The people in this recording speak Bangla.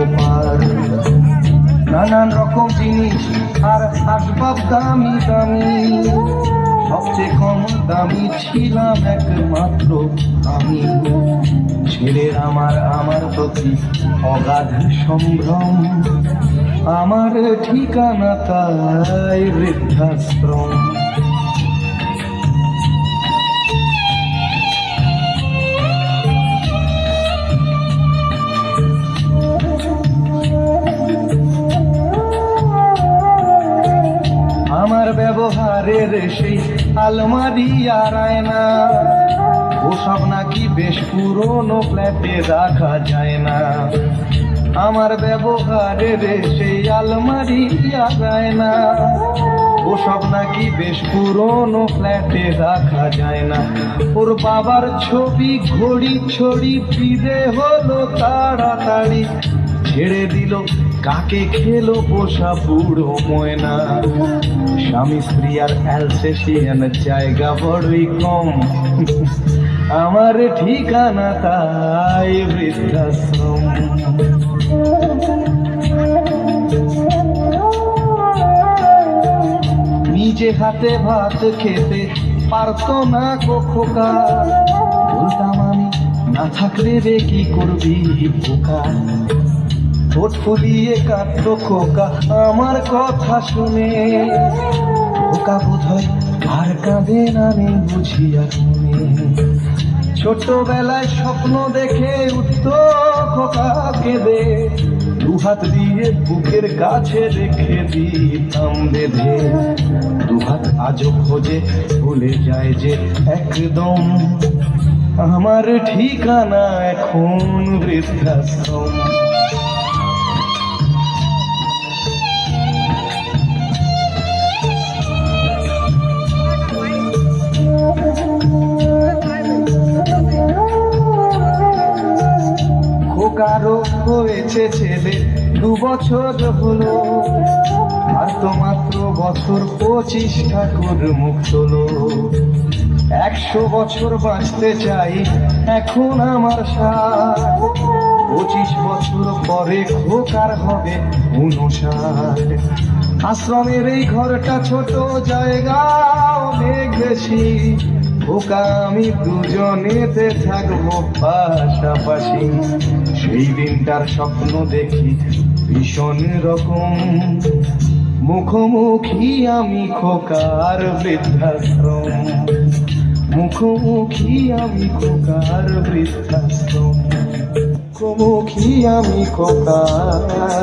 ওপার। নানান রকম জিনিস আর আসবাব দামি দামি, সবচেয়ে কম দামি ছিলাম একমাত্র আমি। ছেলের আমার প্রতি অগাধ সম্ভ্রম, আমার ঠিকানা তাই বৃদ্ধাশ্রম। আমার ব্যবহারের সেই আলমারি আর আয়না, ওসব নাকি বেশ পুরনো ফ্ল্যাটে রাখা যায় না। আমার ব্যবহারের সেই আলমারি আর আয়না, ওসব নাকি বেশ পুরনো ফ্ল্যাটে রাখা যায় না। ওর বাবার ছবি ঘড়ি ছড়ি বিদে হলো তাড়াতাড়ি, ছেড়ে দিল কাকে খেলো পোষা বুড়ো ময়না। স্বামী স্ত্রী আর অ্যালসেশিয়ান জায়গা বড়ই কম, আমার ঠিকানা তাই বৃদ্ধাশ্রম। নিজে হাতে ভাত খেতে পারতো না গো খোকা, বলতাম আমি না থাকলে রে কি করবি বোকা। ঠোঁট ফুলিয়ে কাঁদতো খোকা আমার কথা শুনে, খোকা বোধহয় আর কাঁদে না নেই বুঝিয়া শুনে। ছোটবেলায় স্বপ্ন দেখে উঠতো খোকা কেঁদে, দুহাত দিয়ে বুকের কাছে রেখে দিতাম বেঁধে। দুহাত আজও খোঁজে ভুলে যায় যে একদম, আমার ঠিকানা এখন বৃদ্ধাশ্রম। কারো হয়েছে ছেলে 2 বছর হলো, আর তো মাত্র বছর 25 ঠাকুর মুখ তোলো। 100 বছর বাঁচতে চাই এখন আমার 60, 25 বছর পরে খোকার হবে 59। আশ্রমের এই ঘরটা ছোট, জায়গা অনেক বেশি, খোকা আমি দুজনেতে থাকবো পাশাপাশি। সেই দিনটার স্বপ্ন দেখি ভীষণ রকম, মুখোমুখি আমি খোকার বৃদ্ধাশ্রম। মুখোমুখি আমি খোকার বৃদ্ধাশ্রম। মুখোমুখি আমি খোকার